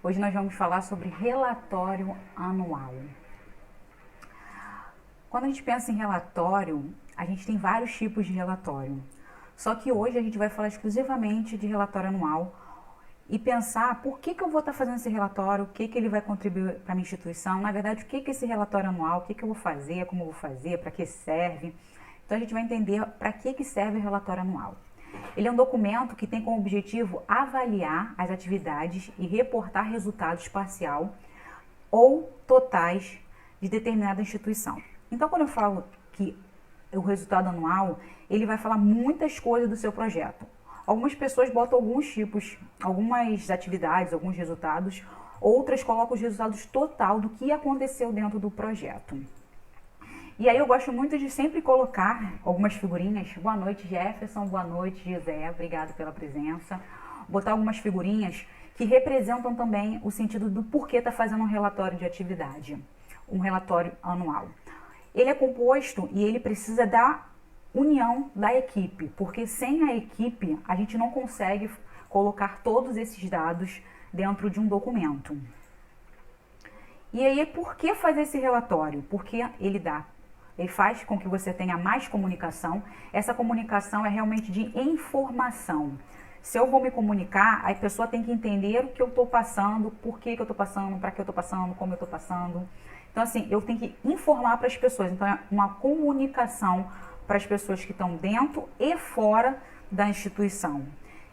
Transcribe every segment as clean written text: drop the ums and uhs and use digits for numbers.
Hoje nós vamos falar sobre relatório anual. Quando a gente pensa em relatório, a gente tem vários tipos de relatório. Só que hoje a gente vai falar exclusivamente de relatório anual e pensar por que eu vou estar fazendo esse relatório, o que ele vai contribuir para a minha instituição, na verdade, o que é esse relatório anual, o que eu vou fazer, como eu vou fazer, para que serve. Então a gente vai entender para que serve o relatório anual. Ele é um documento que tem como objetivo avaliar as atividades e reportar resultados parcial ou totais de determinada instituição. Então, quando eu falo que o resultado anual, ele vai falar muitas coisas do seu projeto. Algumas pessoas botam algumas atividades, alguns resultados, outras colocam os resultados total do que aconteceu dentro do projeto. E aí eu gosto muito de sempre colocar algumas figurinhas. Boa noite, Jefferson. Boa noite, José. Obrigado pela presença. Botar algumas figurinhas que representam também o sentido do porquê está fazendo um relatório de atividade, um relatório anual. Ele é composto e ele precisa da união da equipe, porque sem a equipe a gente não consegue colocar todos esses dados dentro de um documento. E aí, por que fazer esse relatório? Porque ele faz com que você tenha mais comunicação. Essa comunicação é realmente de informação. Se eu vou me comunicar, a pessoa tem que entender o que eu estou passando, por que eu estou passando, para que eu estou passando, como eu estou passando. Então, assim, eu tenho que informar para as pessoas. Então, é uma comunicação para as pessoas que estão dentro e fora da instituição.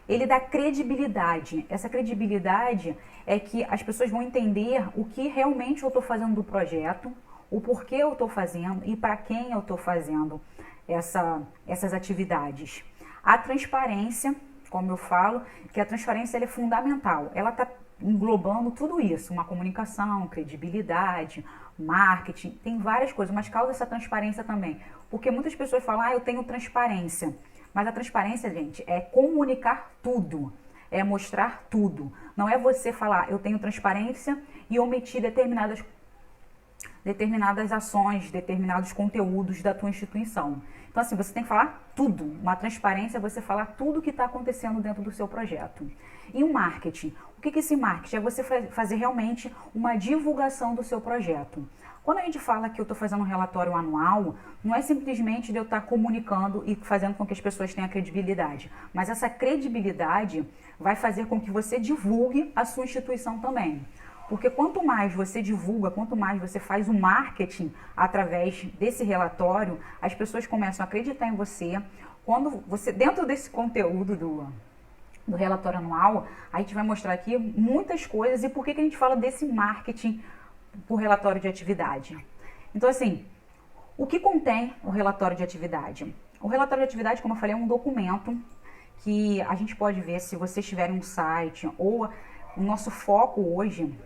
Ele dá credibilidade. Essa credibilidade é que as pessoas vão entender o que realmente eu estou fazendo do projeto, o porquê eu estou fazendo e para quem eu estou fazendo essas atividades. A transparência, como eu falo, que a transparência ela é fundamental. Ela está englobando tudo isso, uma comunicação, credibilidade, marketing, tem várias coisas, mas causa essa transparência também. Porque muitas pessoas falam, eu tenho transparência. Mas a transparência, gente, é comunicar tudo, é mostrar tudo. Não é você falar, eu tenho transparência e omitir determinadas ações, determinados conteúdos da tua instituição. Então, assim, você tem que falar tudo. Uma transparência é você falar tudo o que está acontecendo dentro do seu projeto. E o marketing? O que é esse marketing? É você fazer realmente uma divulgação do seu projeto. Quando a gente fala que eu estou fazendo um relatório anual, não é simplesmente de eu estar comunicando e fazendo com que as pessoas tenham credibilidade. Mas essa credibilidade vai fazer com que você divulgue a sua instituição também. Porque quanto mais você divulga, quanto mais você faz o marketing através desse relatório, as pessoas começam a acreditar em você. Quando você, dentro desse conteúdo do relatório anual, a gente vai mostrar aqui muitas coisas e por que a gente fala desse marketing por relatório de atividade. Então, assim, o que contém o relatório de atividade? O relatório de atividade, como eu falei, é um documento que a gente pode ver se vocês tiverem um site ou o nosso foco hoje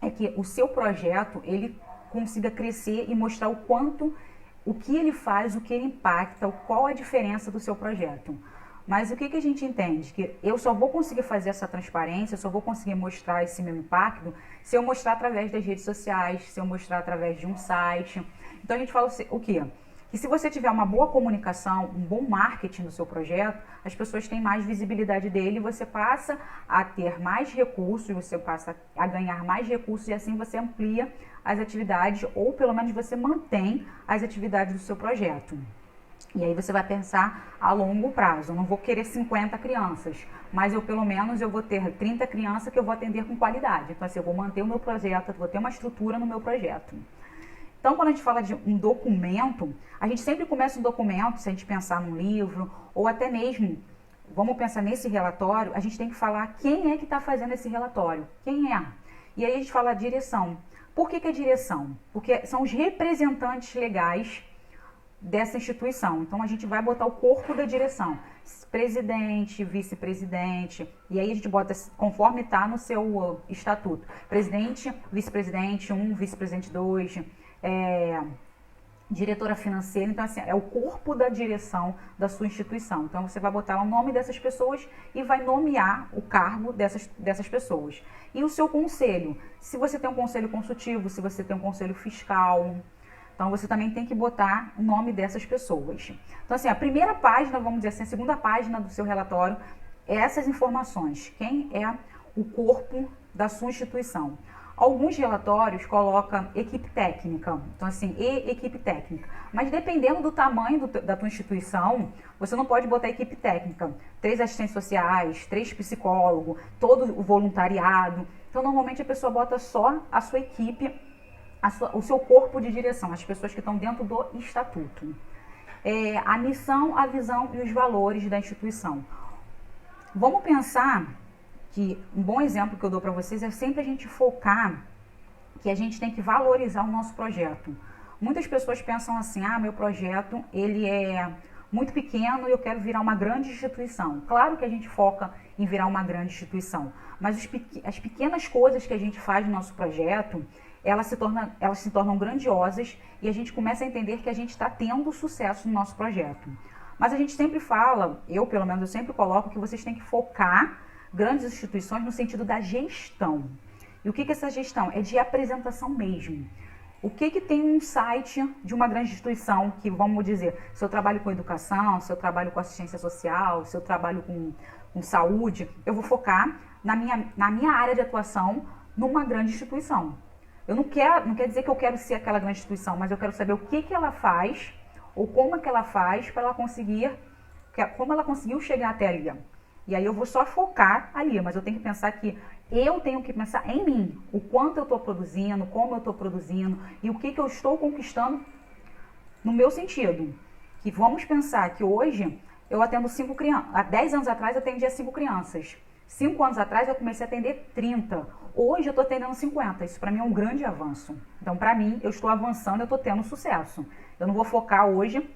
é que o seu projeto ele consiga crescer e mostrar o que ele faz, o que ele impacta, qual a diferença do seu projeto. Mas o que a gente entende? Que eu só vou conseguir fazer essa transparência, só vou conseguir mostrar esse meu impacto se eu mostrar através das redes sociais, se eu mostrar através de um site. Então a gente fala o quê? Que se você tiver uma boa comunicação, um bom marketing no seu projeto, as pessoas têm mais visibilidade dele, você passa a ter mais recursos, você passa a ganhar mais recursos e assim você amplia as atividades ou pelo menos você mantém as atividades do seu projeto. E aí você vai pensar a longo prazo. Eu não vou querer 50 crianças, mas pelo menos eu vou ter 30 crianças que eu vou atender com qualidade. Então assim, eu vou manter o meu projeto, eu vou ter uma estrutura no meu projeto. Então, quando a gente fala de um documento, a gente sempre começa um documento, se a gente pensar num livro, ou até mesmo, vamos pensar nesse relatório, a gente tem que falar quem é que está fazendo esse relatório, quem é. E aí a gente fala a direção. Por que a direção? Porque são os representantes legais dessa instituição. Então, a gente vai botar o corpo da direção, presidente, vice-presidente, e aí a gente bota conforme está no seu estatuto, presidente, vice-presidente 1, vice-presidente 2, diretora financeira. Então, assim, é o corpo da direção da sua instituição. Então, você vai botar o nome dessas pessoas e vai nomear o cargo dessas pessoas. E o seu conselho, se você tem um conselho consultivo, se você tem um conselho fiscal, então você também tem que botar o nome dessas pessoas. Então, assim, a primeira página, vamos dizer assim, a segunda página do seu relatório é essas informações. Quem é o corpo da sua instituição. Alguns relatórios colocam equipe técnica, então assim, e equipe técnica. Mas dependendo do tamanho da tua instituição, você não pode botar equipe técnica. 3 assistentes sociais, 3 psicólogos, todo o voluntariado. Então, normalmente a pessoa bota só a sua equipe, o seu corpo de direção, as pessoas que estão dentro do estatuto. A missão, a visão e os valores da instituição. Vamos pensar que um bom exemplo que eu dou para vocês é sempre a gente focar que a gente tem que valorizar o nosso projeto. Muitas pessoas pensam assim, meu projeto ele é muito pequeno e eu quero virar uma grande instituição. Claro que a gente foca em virar uma grande instituição, mas as pequenas coisas que a gente faz no nosso projeto, elas se tornam grandiosas e a gente começa a entender que a gente está tendo sucesso no nosso projeto. Mas a gente sempre fala, pelo menos eu sempre coloco que vocês têm que focar grandes instituições no sentido da gestão. E o que é essa gestão? É de apresentação mesmo. O que tem um site de uma grande instituição que, vamos dizer, se eu trabalho com educação, se eu trabalho com assistência social, se eu trabalho com saúde, eu vou focar na minha área de atuação numa grande instituição. Não quer dizer que eu quero ser aquela grande instituição, mas eu quero saber o que ela faz ou como é que ela faz para ela conseguir, como ela conseguiu chegar até ali. E aí eu vou só focar ali, mas eu tenho que pensar que eu tenho que pensar em mim, o quanto eu estou produzindo, como eu estou produzindo e o que eu estou conquistando no meu sentido. Que vamos pensar que hoje eu atendo 5 crianças, há 10 anos atrás eu atendia 5 crianças, 5 anos atrás eu comecei a atender 30, hoje eu estou atendendo 50, isso para mim é um grande avanço. Então para mim, eu estou avançando, eu estou tendo sucesso. Eu não vou focar hoje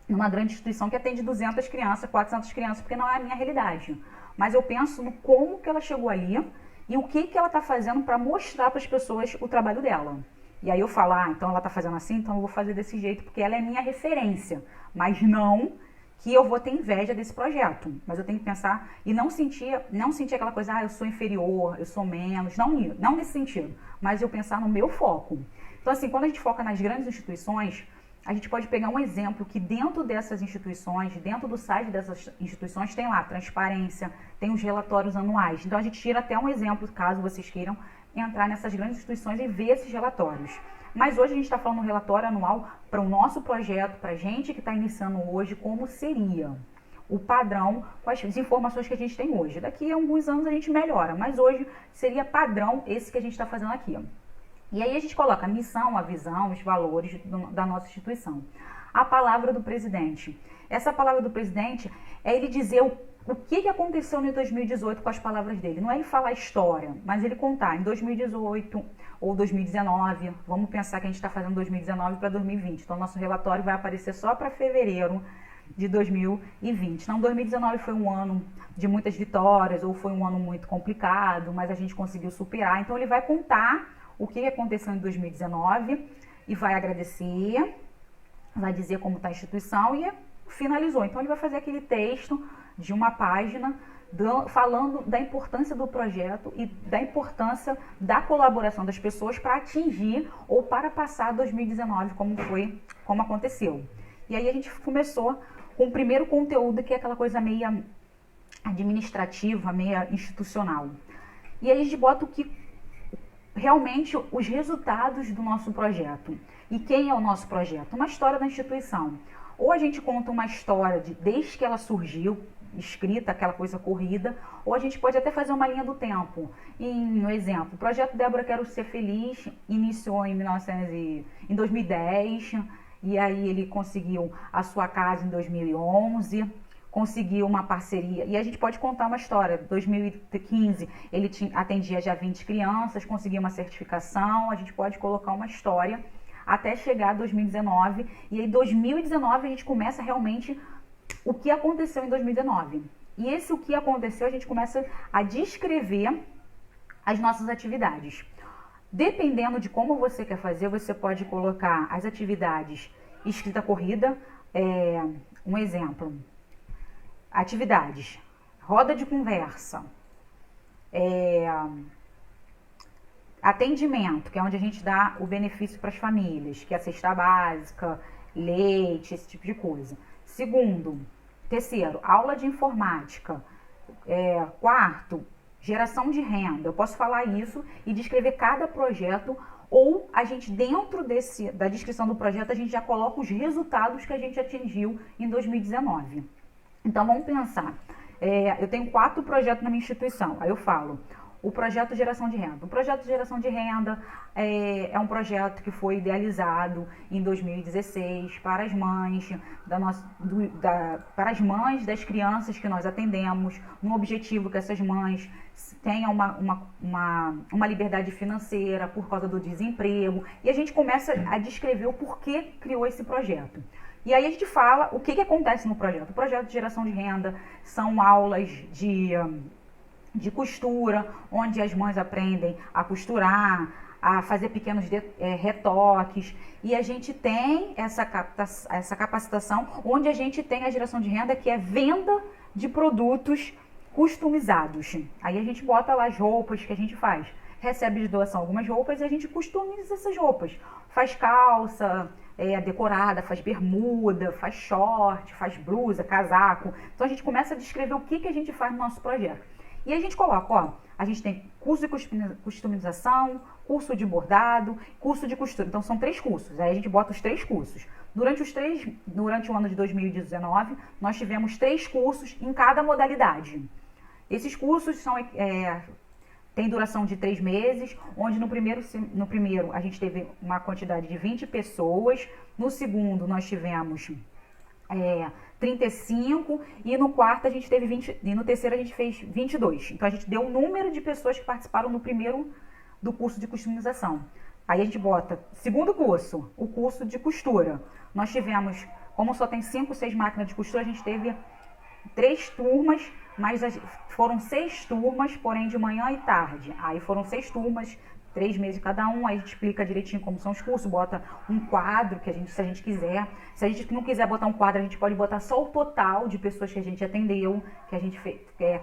numa grande instituição que atende 200 crianças, 400 crianças, porque não é a minha realidade. Mas eu penso no como que ela chegou ali e o que ela está fazendo para mostrar para as pessoas o trabalho dela. E aí eu falo, então ela está fazendo assim, então eu vou fazer desse jeito, porque ela é minha referência. Mas não que eu vou ter inveja desse projeto. Mas eu tenho que pensar e não sentir aquela coisa, eu sou inferior, eu sou menos. Não nesse sentido, mas eu pensar no meu foco. Então assim, quando a gente foca nas grandes instituições, a gente pode pegar um exemplo que dentro dessas instituições, dentro do site dessas instituições, tem lá transparência, tem os relatórios anuais. Então a gente tira até um exemplo, caso vocês queiram entrar nessas grandes instituições e ver esses relatórios. Mas hoje a gente está falando um relatório anual para o nosso projeto, para a gente que está iniciando hoje, como seria o padrão com as informações que a gente tem hoje. Daqui a alguns anos a gente melhora, mas hoje seria padrão esse que a gente está fazendo aqui. E aí a gente coloca a missão, a visão, os valores da nossa instituição. A palavra do presidente. Essa palavra do presidente é ele dizer o que aconteceu em 2018 com as palavras dele. Não é ele falar a história, mas ele contar em 2018 ou 2019. Vamos pensar que a gente está fazendo 2019 para 2020. Então, nosso relatório vai aparecer só para fevereiro de 2020. Então, 2019 foi um ano de muitas vitórias ou foi um ano muito complicado, mas a gente conseguiu superar. Então, ele vai contar o que aconteceu em 2019 e vai agradecer, vai dizer como está a instituição e finalizou. Então, ele vai fazer aquele texto de uma página falando da importância do projeto e da importância da colaboração das pessoas para atingir ou para passar 2019 como aconteceu. E aí a gente começou com o primeiro conteúdo, que é aquela coisa meia administrativa, meia institucional. E aí a gente bota o que realmente os resultados do nosso projeto. E quem é o nosso projeto? Uma história da instituição. Ou a gente conta uma história desde que ela surgiu, escrita, aquela coisa corrida, ou a gente pode até fazer uma linha do tempo. No exemplo, o projeto Débora Quero Ser Feliz iniciou em 2010, e aí ele conseguiu a sua casa em 2011, conseguiu uma parceria, e a gente pode contar uma história. Em 2015 ele atendia já 20 crianças, conseguiu uma certificação, a gente pode colocar uma história até chegar a 2019, e aí 2019 a gente começa realmente o que aconteceu em 2019. E esse o que aconteceu, a gente começa a descrever as nossas atividades. Dependendo de como você quer fazer, você pode colocar as atividades escrita corrida, um exemplo, atividades, roda de conversa, atendimento, que é onde a gente dá o benefício para as famílias, que é a cesta básica, leite, esse tipo de coisa. Terceiro, aula de informática. Quarto, geração de renda. Eu posso falar isso e descrever cada projeto, ou a gente, dentro da descrição do projeto, a gente já coloca os resultados que a gente atingiu em 2019. Então, vamos pensar. Eu tenho 4 projetos na minha instituição. Aí eu falo, o projeto de geração de renda. O projeto de geração de renda é um projeto que foi idealizado em 2016 para as mães, para as mães das crianças que nós atendemos, no objetivo que essas mães tenham uma liberdade financeira por causa do desemprego. E a gente começa a descrever o porquê criou esse projeto. E aí a gente fala o que acontece no projeto. O projeto de geração de renda são aulas de costura, onde as mães aprendem a costurar, a fazer pequenos retoques. E a gente tem essa capacitação, onde a gente tem a geração de renda, que é venda de produtos customizados. Aí a gente bota lá as roupas que a gente faz. Recebe de doação algumas roupas e a gente customiza essas roupas. Faz calça decorada, faz bermuda, faz short, faz blusa, casaco. Então a gente começa a descrever o que a gente faz no nosso projeto. E a gente coloca, a gente tem curso de customização, curso de bordado, curso de costura. Então são 3 cursos. Aí a gente bota os 3 cursos. Durante o ano de 2019, nós tivemos 3 cursos em cada modalidade. Esses cursos têm duração de 3 meses, onde no primeiro a gente teve uma quantidade de 20 pessoas, no segundo nós tivemos 35, e no quarto a gente teve 20, e no terceiro a gente fez 22. Então a gente deu o número de pessoas que participaram no primeiro do curso de customização. Aí a gente bota, segundo curso, o curso de costura. Nós tivemos, como só tem 5, 6 máquinas de costura, a gente teve 3 turmas, mas foram 6 turmas, porém de manhã e tarde. Aí foram 6 turmas, 3 meses cada um, aí a gente explica direitinho como são os cursos, bota um quadro, se a gente quiser. Se a gente não quiser botar um quadro, a gente pode botar só o total de pessoas que a gente atendeu, que a gente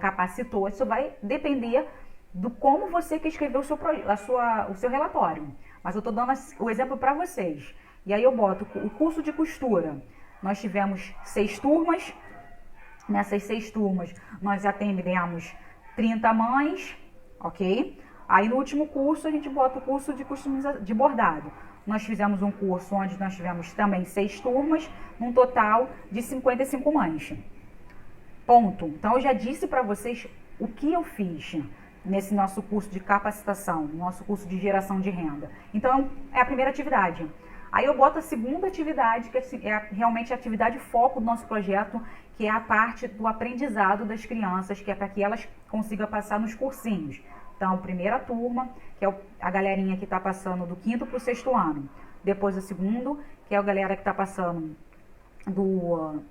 capacitou. Isso vai depender do como você quer escrever o seu relatório. Mas eu estou dando o exemplo para vocês. E aí eu boto o curso de costura. Nós tivemos 6 turmas. Nessas 6 turmas, nós atendemos 30 mães, ok? Aí no último curso, a gente bota o curso de bordado. Nós fizemos um curso onde nós tivemos também 6 turmas, num total de 55 mães. Ponto. Então, eu já disse para vocês o que eu fiz nesse nosso curso de capacitação, nosso curso de geração de renda. Então, é a primeira atividade. Aí eu boto a segunda atividade, que realmente a atividade foco do nosso projeto, que é a parte do aprendizado das crianças, que é para que elas consigam passar nos cursinhos. Então, primeira turma, que é a galerinha que está passando do 5º para o 6º ano. Depois o segundo, que é a galera que está passando do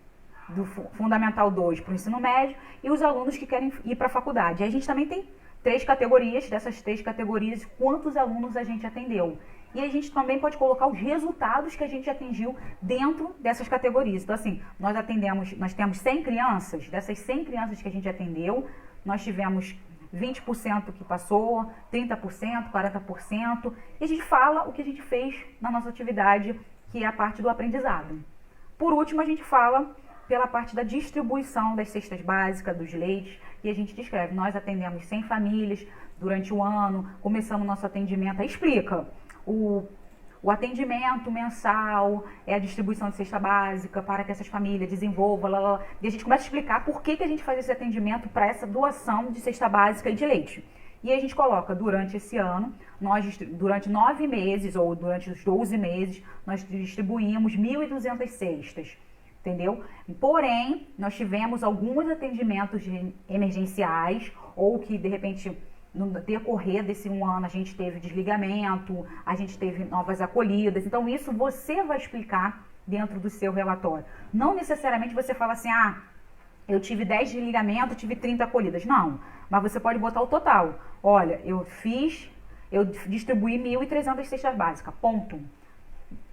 Fundamental 2 para o ensino médio, e os alunos que querem ir para a faculdade. Aí a gente também tem 3 categorias, dessas 3 categorias, quantos alunos a gente atendeu. E a gente também pode colocar os resultados que a gente atingiu dentro dessas categorias. Então, assim, nós temos 100 crianças, dessas 100 crianças que a gente atendeu, nós tivemos 20% que passou, 30%, 40%, e a gente fala o que a gente fez na nossa atividade, que é a parte do aprendizado. Por último, a gente fala pela parte da distribuição das cestas básicas, dos leites, e a gente descreve, nós atendemos 100 famílias durante o ano, começamos nosso atendimento, aí explica o atendimento mensal, a distribuição de cesta básica para que essas famílias desenvolvam, e a gente começa a explicar por que a gente faz esse atendimento para essa doação de cesta básica e de leite. E aí a gente coloca, durante esse ano, durante 9 meses ou durante os 12 meses, nós distribuímos 1.200 cestas, entendeu? Porém, nós tivemos alguns atendimentos emergenciais ou que, de repente, no decorrer desse um ano, a gente teve desligamento, a gente teve novas acolhidas. Então, isso você vai explicar dentro do seu relatório. Não necessariamente você fala assim, eu tive 10 desligamentos, tive 30 acolhidas. Não, mas você pode botar o total. Olha, eu distribuí 1.300 cestas básicas, ponto.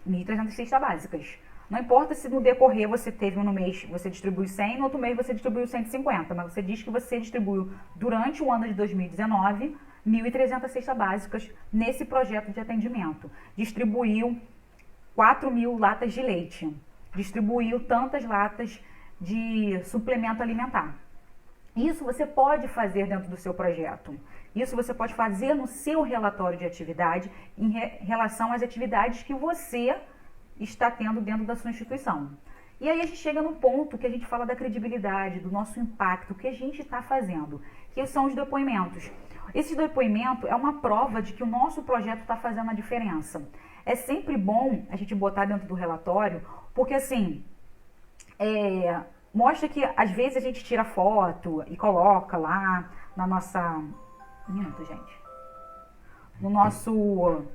1.300 cestas básicas. Não importa se no decorrer você teve no mês, você distribuiu 100, no outro mês você distribuiu 150, mas você diz que você distribuiu durante o ano de 2019 1.300 cestas básicas nesse projeto de atendimento. Distribuiu 4.000 latas de leite, distribuiu tantas latas de suplemento alimentar. Isso você pode fazer dentro do seu projeto. Isso você pode fazer no seu relatório de atividade em relação às atividades que você está tendo dentro da sua instituição. E aí a gente chega no ponto que a gente fala da credibilidade, do nosso impacto, o que a gente está fazendo, que são os depoimentos. Esse depoimento é uma prova de que o nosso projeto está fazendo a diferença. É sempre bom a gente botar dentro do relatório, porque assim, mostra que às vezes a gente tira foto e coloca lá na nossa... Minuto, gente. No nosso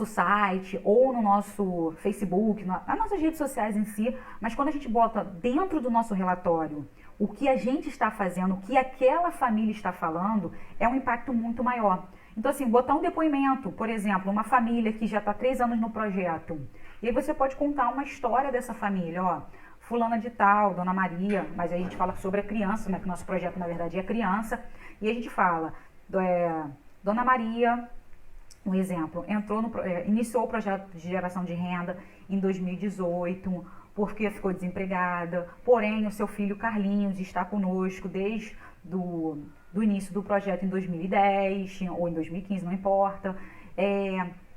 site ou no nosso Facebook, nas nossas redes sociais em si, mas quando a gente bota dentro do nosso relatório o que a gente está fazendo, o que aquela família está falando, é um impacto muito maior. Então, assim, botar um depoimento, por exemplo, uma família que já está 3 anos no projeto, e aí você pode contar uma história dessa família, ó, fulana de tal, Dona Maria, mas aí a gente fala sobre a criança, né, que o nosso projeto, na verdade, é criança, e a gente fala, Dona Maria, um exemplo, iniciou o projeto de geração de renda em 2018, porque ficou desempregada, porém o seu filho Carlinhos está conosco desde do início do projeto em 2010, ou em 2015, não importa.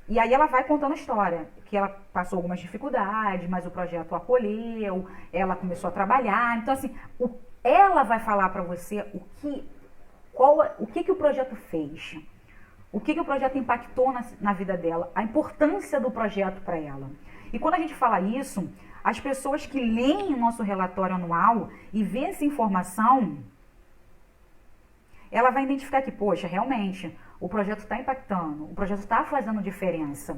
E aí ela vai contando a história, que ela passou algumas dificuldades, mas o projeto acolheu, ela começou a trabalhar. Então, assim, ela vai falar para você o que o projeto fez, o que o projeto impactou na vida dela, a importância do projeto para ela. E quando a gente fala isso, as pessoas que leem o nosso relatório anual e vê essa informação, ela vai identificar que, poxa, realmente, o projeto está impactando, o projeto está fazendo diferença.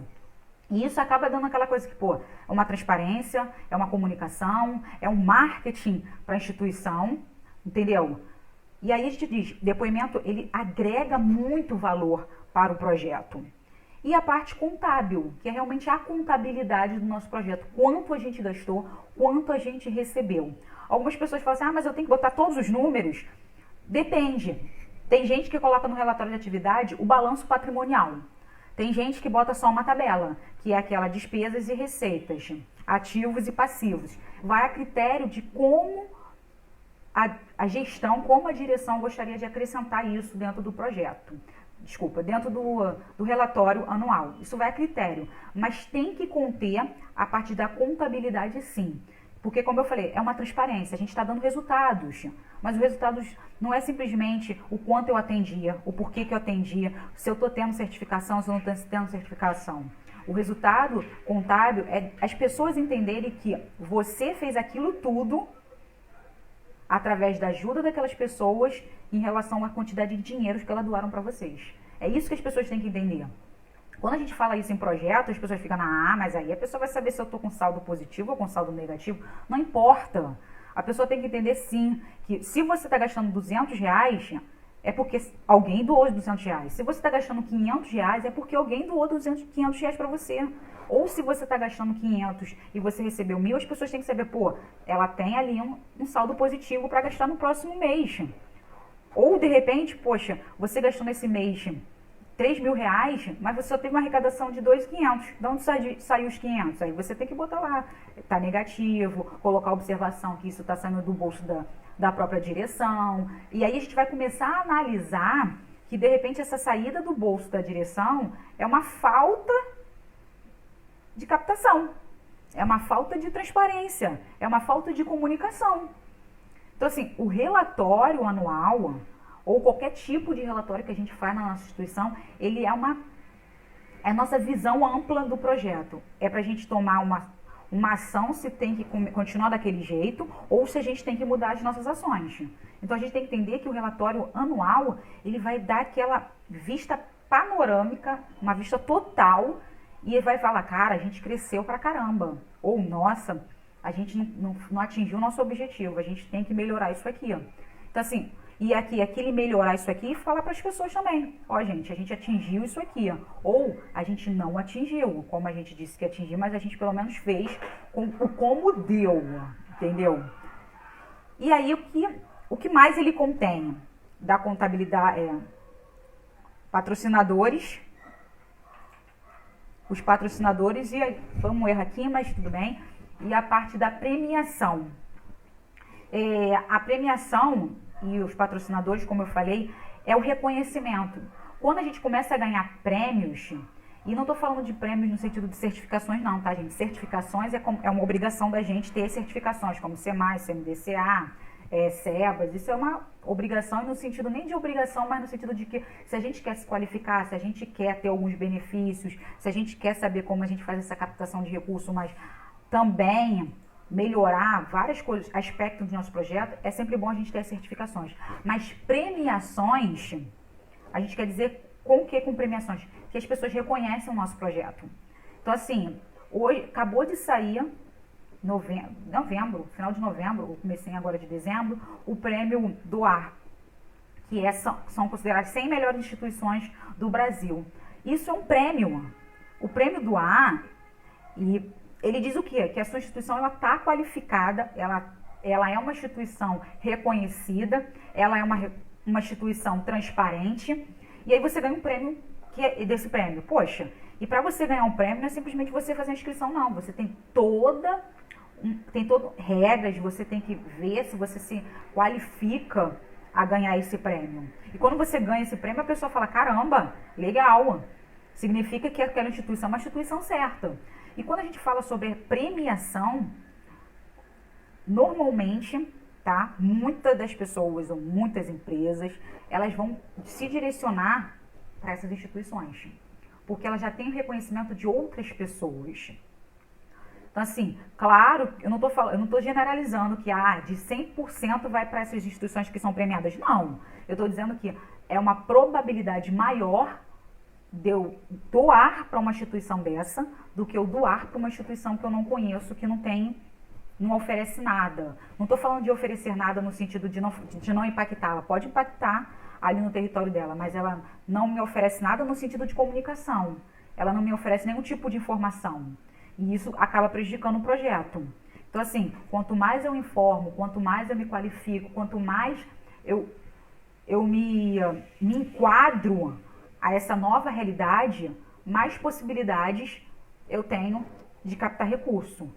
E isso acaba dando aquela coisa que, pô, é uma transparência, é uma comunicação, é um marketing para a instituição, entendeu? E aí a gente diz, depoimento, ele agrega muito valor para o projeto. E a parte contábil, que é realmente a contabilidade do nosso projeto. Quanto a gente gastou, quanto a gente recebeu. Algumas pessoas falam assim, mas eu tenho que botar todos os números. Depende. Tem gente que coloca no relatório de atividade o balanço patrimonial. Tem gente que bota só uma tabela, que é aquela despesas e receitas, ativos e passivos. Vai a critério de como a gestão, como a direção gostaria de acrescentar isso dentro do projeto. Desculpa, dentro do relatório anual. Isso vai a critério, mas tem que conter a parte da contabilidade sim. Porque, como eu falei, é uma transparência, a gente está dando resultados, mas os resultados não é simplesmente o quanto eu atendia, o porquê que eu atendia, se eu estou tendo certificação, se eu não estou tendo certificação. O resultado contábil é as pessoas entenderem que você fez aquilo tudo através da ajuda daquelas pessoas em relação à quantidade de dinheiro que elas doaram para vocês. É isso que as pessoas têm que entender. Quando a gente fala isso em projeto, as pessoas ficam, mas aí a pessoa vai saber se eu estou com saldo positivo ou com saldo negativo. Não importa. A pessoa tem que entender sim, que se você está gastando R$200, é porque alguém doou os R$200. Se você está gastando R$500, é porque alguém doou R$500 para você. Ou se você está gastando 500 e você recebeu 1.000, as pessoas têm que saber, pô, ela tem ali um saldo positivo para gastar no próximo mês. Ou, de repente, poxa, você gastou nesse mês R$3.000, mas você só teve uma arrecadação de 2.500. De onde saiu os 500? Aí você tem que botar lá, tá negativo, colocar a observação que isso está saindo do bolso da própria direção. E aí a gente vai começar a analisar que, de repente, essa saída do bolso da direção é uma falta de captação, é uma falta de transparência, é uma falta de comunicação. Então, assim, o relatório anual, ou qualquer tipo de relatório que a gente faz na nossa instituição, ele é a nossa visão ampla do projeto. É para a gente tomar uma ação se tem que continuar daquele jeito, ou se a gente tem que mudar as nossas ações. Então, a gente tem que entender que o relatório anual, ele vai dar aquela vista panorâmica, uma vista total, e vai falar, cara, a gente cresceu pra caramba. Ou, nossa, a gente não atingiu o nosso objetivo, a gente tem que melhorar isso aqui. Ó. Então, assim, e aquele melhorar isso aqui e falar para as pessoas também. Ó, gente, a gente atingiu isso aqui. Ó. Ou a gente não atingiu, como a gente disse que atingiu, mas a gente pelo menos fez como deu, entendeu? E aí, o que mais ele contém da contabilidade é patrocinadores. Os patrocinadores, e foi um erro aqui, mas tudo bem. E a parte da premiação. A premiação, e os patrocinadores, como eu falei, é o reconhecimento. Quando a gente começa a ganhar prêmios, e não estou falando de prêmios no sentido de certificações não, tá, gente? Certificações é uma obrigação da gente ter certificações, como CMAI, CMDCA, SEBAS, isso é uma obrigação, e no sentido nem de obrigação, mas no sentido de que se a gente quer se qualificar, se a gente quer ter alguns benefícios, se a gente quer saber como a gente faz essa captação de recurso, mas também melhorar várias coisas, aspectos do nosso projeto, é sempre bom a gente ter as certificações. Mas premiações, a gente quer dizer com o que com premiações? Que as pessoas reconhecem o nosso projeto. Então, assim, hoje acabou de sair novembro, final de novembro, ou comecinho agora de dezembro, o prêmio DOAR, que são consideradas 100 melhores instituições do Brasil. Isso é um prêmio. O prêmio DOAR, e ele diz o quê? Que a sua instituição está qualificada, ela é uma instituição reconhecida, ela é uma instituição transparente, e aí você ganha um prêmio desse prêmio. Poxa, e para você ganhar um prêmio não é simplesmente você fazer a inscrição, não. Você tem regras, você tem que ver se você se qualifica a ganhar esse prêmio. E quando você ganha esse prêmio, a pessoa fala, caramba, legal. Significa que aquela instituição é uma instituição certa. E quando a gente fala sobre premiação, normalmente, tá, muitas das pessoas ou muitas empresas, elas vão se direcionar para essas instituições, porque elas já têm o reconhecimento de outras pessoas. Então, assim, claro, eu não estou generalizando que de 100% vai para essas instituições que são premiadas. Não, eu estou dizendo que é uma probabilidade maior de eu doar para uma instituição dessa do que eu doar para uma instituição que eu não conheço, que não oferece nada. Não estou falando de oferecer nada no sentido de não impactar. Ela pode impactar ali no território dela, mas ela não me oferece nada no sentido de comunicação. Ela não me oferece nenhum tipo de informação. E isso acaba prejudicando o projeto. Então, assim, quanto mais eu informo, quanto mais eu me qualifico, quanto mais eu me enquadro a essa nova realidade, mais possibilidades eu tenho de captar recurso.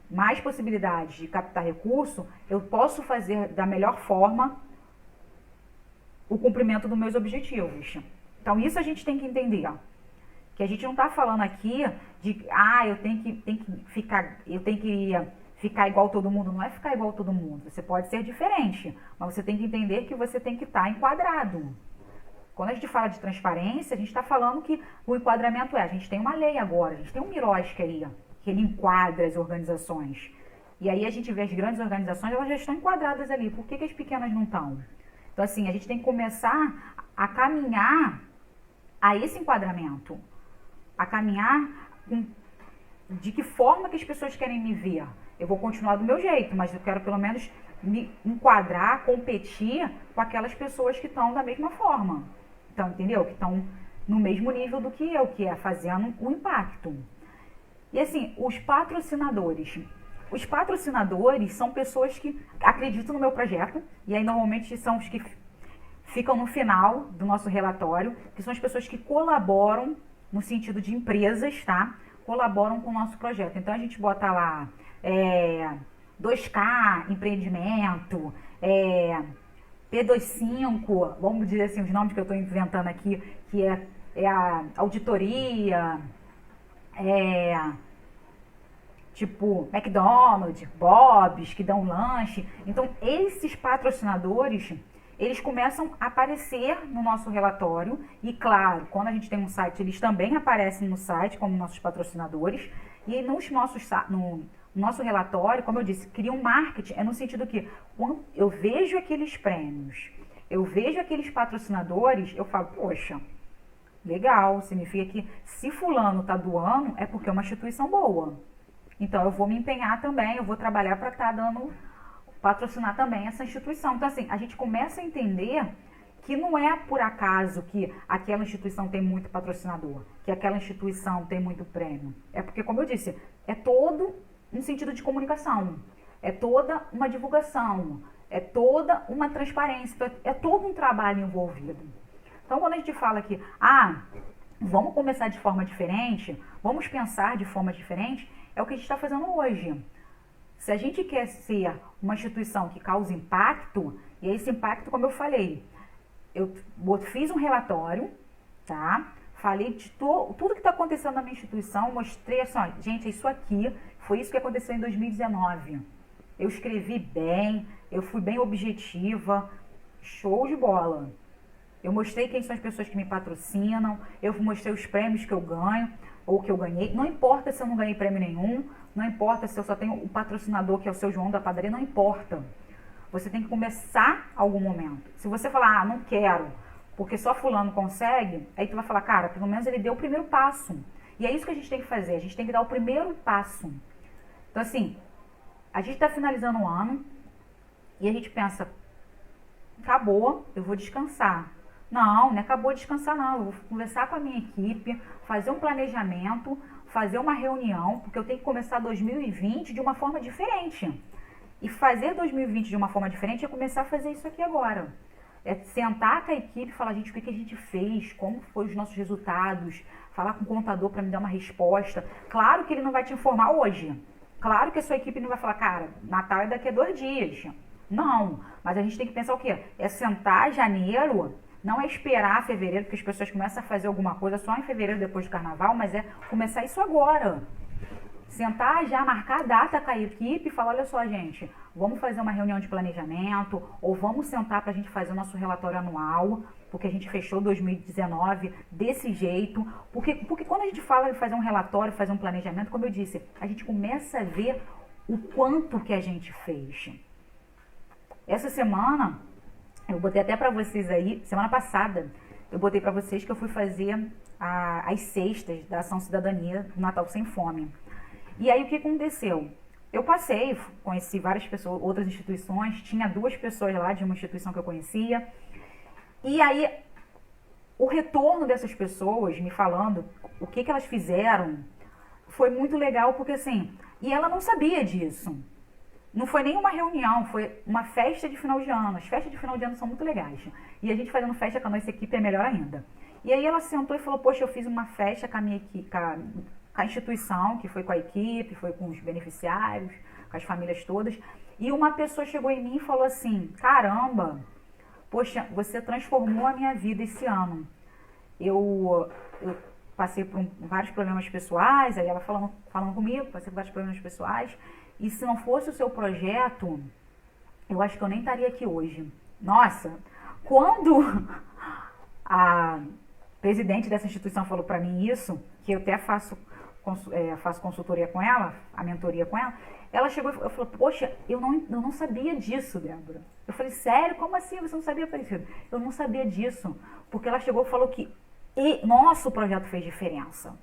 Mais possibilidades de captar recurso, eu posso fazer da melhor forma o cumprimento dos meus objetivos. Então, isso a gente tem que entender. Que a gente não está falando aqui de, eu tenho que ficar igual todo mundo. Não é ficar igual todo mundo. Você pode ser diferente, mas você tem que entender que você tem que estar enquadrado. Quando a gente fala de transparência, a gente está falando que o enquadramento a gente tem uma lei agora, a gente tem um Mirosca aí, que ele enquadra as organizações. E aí a gente vê as grandes organizações, elas já estão enquadradas ali. Por que as pequenas não estão? Então, assim, a gente tem que começar a caminhar a esse enquadramento. A caminhar de que forma que as pessoas querem me ver. Eu vou continuar do meu jeito, mas eu quero pelo menos me enquadrar, competir com aquelas pessoas que estão da mesma forma. Então, entendeu? Que estão no mesmo nível do que eu, que é fazendo o impacto. E assim, os patrocinadores. Os patrocinadores são pessoas que acreditam no meu projeto, e aí normalmente são os que ficam no final do nosso relatório, que são as pessoas que colaboram no sentido de empresas, tá? Colaboram com o nosso projeto. Então a gente bota lá 2K, empreendimento, P25, vamos dizer assim, os nomes que eu estou inventando aqui, que é a auditoria, tipo McDonald's, Bob's, que dão lanche. Então, esses patrocinadores, eles começam a aparecer no nosso relatório. E, claro, quando a gente tem um site, eles também aparecem no site como nossos patrocinadores. E no nosso relatório, como eu disse, cria um marketing. É no sentido que, quando eu vejo aqueles prêmios, eu vejo aqueles patrocinadores, eu falo, poxa, legal, significa que se fulano está doando, é porque é uma instituição boa. Então, eu vou me empenhar também, eu vou trabalhar para patrocinar também essa instituição. Então, assim, a gente começa a entender que não é por acaso que aquela instituição tem muito patrocinador, que aquela instituição tem muito prêmio. É porque, como eu disse, é todo um sentido de comunicação, é toda uma divulgação, é toda uma transparência, é todo um trabalho envolvido. Então, quando a gente fala que, vamos começar de forma diferente, vamos pensar de forma diferente, é o que a gente está fazendo hoje. Se a gente quer ser uma instituição que causa impacto, E esse impacto, como eu falei, eu fiz um relatório, tá? Falei de tudo que está acontecendo na minha instituição, mostrei assim, ó, gente, isso aqui, foi isso que aconteceu em 2019. Eu escrevi bem, eu fui bem objetiva, show de bola. Eu mostrei quem são as pessoas que me patrocinam, eu mostrei os prêmios que eu ganho, ou que eu ganhei. Não importa se eu não ganhei prêmio nenhum, não importa se eu só tenho o patrocinador, que é o seu João da padaria, não importa. Você tem que começar algum momento. Se você falar, não quero, porque só fulano consegue, aí tu vai falar, cara, pelo menos ele deu o primeiro passo. E é isso que a gente tem que fazer, a gente tem que dar o primeiro passo. Então assim, a gente está finalizando o ano e a gente pensa, acabou, eu vou descansar. Não acabou de descansar não, eu vou conversar com a minha equipe, fazer um planejamento, fazer uma reunião, porque eu tenho que começar 2020 de uma forma diferente. E fazer 2020 de uma forma diferente é começar a fazer isso aqui agora. É sentar com a equipe e falar, gente, o que a gente fez, como foram os nossos resultados, falar com o contador para me dar uma resposta. Claro que ele não vai te informar hoje. Claro que a sua equipe não vai falar, cara, Natal é daqui a 2 dias. Não, mas a gente tem que pensar o quê? É sentar janeiro, não é esperar fevereiro, porque as pessoas começam a fazer alguma coisa só em fevereiro depois do carnaval, mas é começar isso agora. Sentar já, marcar a data com a equipe e falar, olha só, gente, vamos fazer uma reunião de planejamento ou vamos sentar para a gente fazer o nosso relatório anual, porque a gente fechou 2019 desse jeito. Porque quando a gente fala de fazer um relatório, fazer um planejamento, como eu disse, a gente começa a ver o quanto que a gente fez. Essa semana, eu botei até para vocês aí, semana passada, eu botei para vocês que eu fui fazer as cestas da Ação Cidadania do Natal Sem Fome. E aí o que aconteceu? Eu passei, conheci várias pessoas, outras instituições, tinha 2 pessoas lá de uma instituição que eu conhecia. E aí o retorno dessas pessoas me falando o que elas fizeram foi muito legal, porque assim, e ela não sabia disso. Não foi nem uma reunião, foi uma festa de final de ano. As festas de final de ano são muito legais. E a gente fazendo festa com a nossa equipe é melhor ainda. E aí ela sentou e falou, poxa, eu fiz uma festa com a minha equipe, com a instituição, que foi com a equipe, foi com os beneficiários, com as famílias todas. E uma pessoa chegou em mim e falou assim, caramba, poxa, você transformou a minha vida esse ano. Eu passei por vários problemas pessoais, aí ela falando comigo, passei por vários problemas pessoais. E se não fosse o seu projeto, eu acho que eu nem estaria aqui hoje. Nossa, quando a presidente dessa instituição falou para mim isso, que eu até faço consultoria com ela, a mentoria com ela, ela chegou e falou, poxa, eu não sabia disso, Débora. Eu falei, sério? Como assim? Você não sabia, Aparecido? Eu não sabia disso. Porque ela chegou e falou que nosso projeto fez diferença.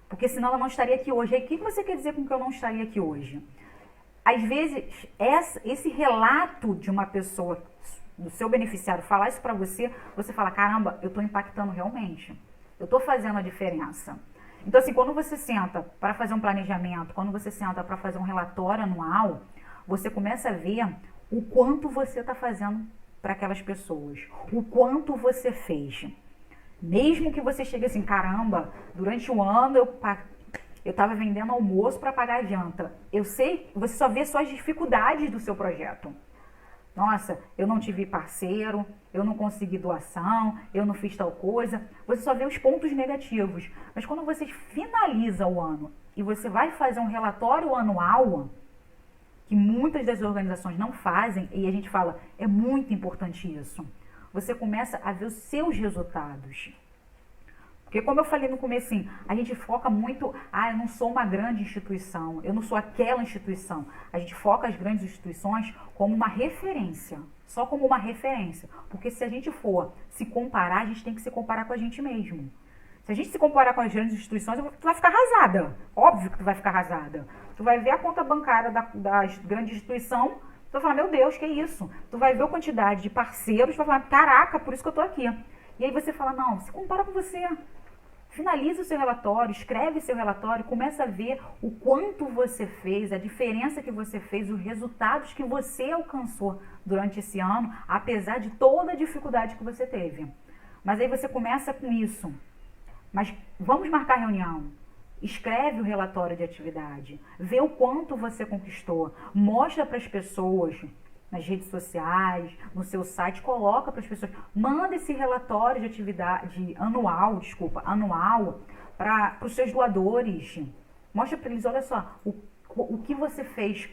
Porque senão ela não estaria aqui hoje. Aí o que você quer dizer com que eu não estaria aqui hoje? Às vezes, esse relato de uma pessoa, do seu beneficiário, falar isso para você, você fala, caramba, eu estou impactando realmente. Eu estou fazendo a diferença. Então, assim, quando você senta para fazer um planejamento, quando você senta para fazer um relatório anual, você começa a ver o quanto você está fazendo para aquelas pessoas, o quanto você fez. Mesmo que você chegue assim, caramba, durante o ano eu estava vendendo almoço para pagar a janta. Eu sei, você só vê só as dificuldades do seu projeto. Nossa, eu não tive parceiro, eu não consegui doação, eu não fiz tal coisa. Você só vê os pontos negativos. Mas quando você finaliza o ano e você vai fazer um relatório anual, que muitas das organizações não fazem, e a gente fala, é muito importante isso. Você começa a ver os seus resultados. Porque como eu falei no comecinho, a gente foca muito, eu não sou uma grande instituição, eu não sou aquela instituição. A gente foca as grandes instituições como uma referência, só como uma referência. Porque se a gente for se comparar, a gente tem que se comparar com a gente mesmo. Se a gente se comparar com as grandes instituições, tu vai ficar arrasada. Óbvio que tu vai ficar arrasada. Tu vai ver a conta bancária da grande instituição, tu vai falar, meu Deus, que é isso? Tu vai ver a quantidade de parceiros, tu vai falar, caraca, por isso que eu tô aqui. E aí você fala, não, se compara com você. Finaliza o seu relatório, escreve seu relatório, começa a ver o quanto você fez, a diferença que você fez, os resultados que você alcançou durante esse ano, apesar de toda a dificuldade que você teve. Mas aí você começa com isso. Mas vamos marcar reunião. Escreve o relatório de atividade, vê o quanto você conquistou, mostra para as pessoas nas redes sociais, no seu site, coloca para as pessoas, manda esse relatório de atividade anual para os seus doadores. Mostra para eles, olha só, o que você fez,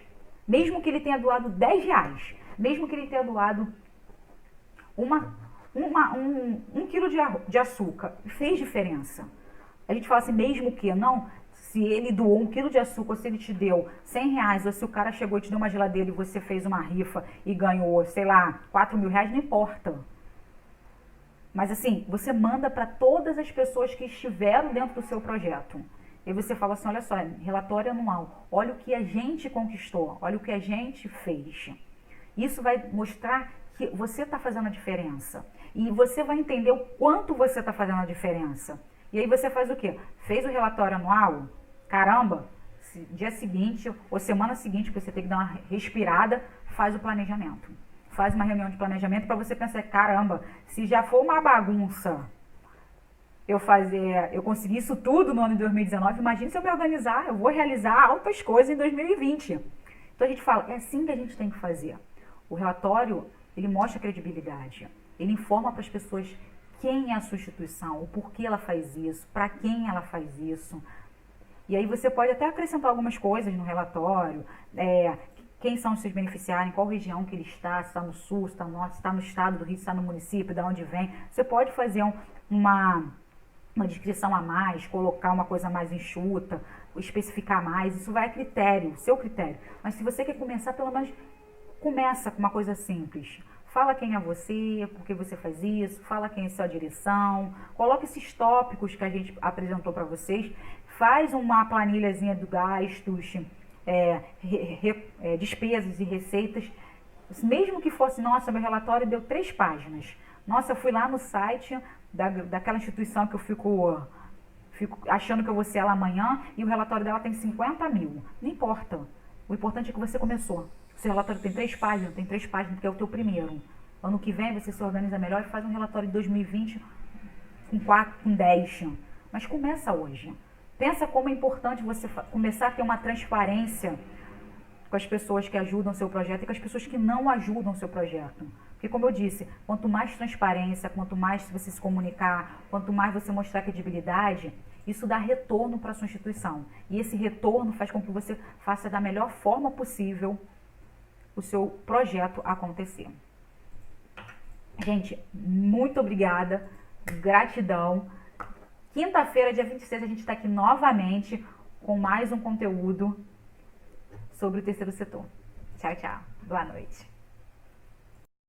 mesmo que ele tenha doado R$10, mesmo que ele tenha doado um quilo de açúcar, fez diferença. A gente fala assim, mesmo que não, se ele doou 1 quilo de açúcar, ou se ele te deu R$100, ou se o cara chegou e te deu uma geladeira e você fez uma rifa e ganhou, sei lá, R$4.000, não importa. Mas assim, você manda para todas as pessoas que estiveram dentro do seu projeto. E você fala assim, olha só, relatório anual, olha o que a gente conquistou, olha o que a gente fez. Isso vai mostrar que você está fazendo a diferença. E você vai entender o quanto você está fazendo a diferença. E aí você faz o quê? Fez o relatório anual? Caramba, dia seguinte ou semana seguinte, que você tem que dar uma respirada, faz o planejamento. Faz uma reunião de planejamento para você pensar, caramba, se já for uma bagunça eu consegui isso tudo no ano de 2019, imagina se eu me organizar, eu vou realizar altas coisas em 2020. Então a gente fala, é assim que a gente tem que fazer. O relatório, ele mostra credibilidade, ele informa para as pessoas quem é a sua instituição, o porquê ela faz isso, para quem ela faz isso. E aí você pode até acrescentar algumas coisas no relatório, quem são os seus beneficiários, em qual região que ele está, se está no sul, se está no norte, se está no estado do Rio, se está no município, de onde vem. Você pode fazer uma descrição a mais, colocar uma coisa mais enxuta, especificar mais, isso vai a critério, seu critério. Mas se você quer começar, pelo menos começa com uma coisa simples. Fala quem é você, por que você faz isso, fala quem é a sua direção, coloca esses tópicos que a gente apresentou para vocês, faz uma planilhazinha de gastos, despesas e receitas, mesmo que fosse, nossa, meu relatório deu 3 páginas. Nossa, eu fui lá no site daquela instituição que eu fico achando que eu vou ser ela amanhã e o relatório dela tem 50 mil. Não importa. O importante é que você começou. O seu relatório tem 3 páginas, porque é o teu primeiro. Ano que vem você se organiza melhor e faz um relatório de 2020 com 10. Mas começa hoje. Pensa como é importante você começar a ter uma transparência com as pessoas que ajudam o seu projeto e com as pessoas que não ajudam o seu projeto. Porque, como eu disse, quanto mais transparência, quanto mais você se comunicar, quanto mais você mostrar credibilidade, isso dá retorno para a sua instituição. E esse retorno faz com que você faça da melhor forma possível o seu projeto acontecer. Gente, muito obrigada, gratidão. Quinta-feira, dia 26, a gente está aqui novamente com mais um conteúdo sobre o terceiro setor. Tchau, tchau. Boa noite.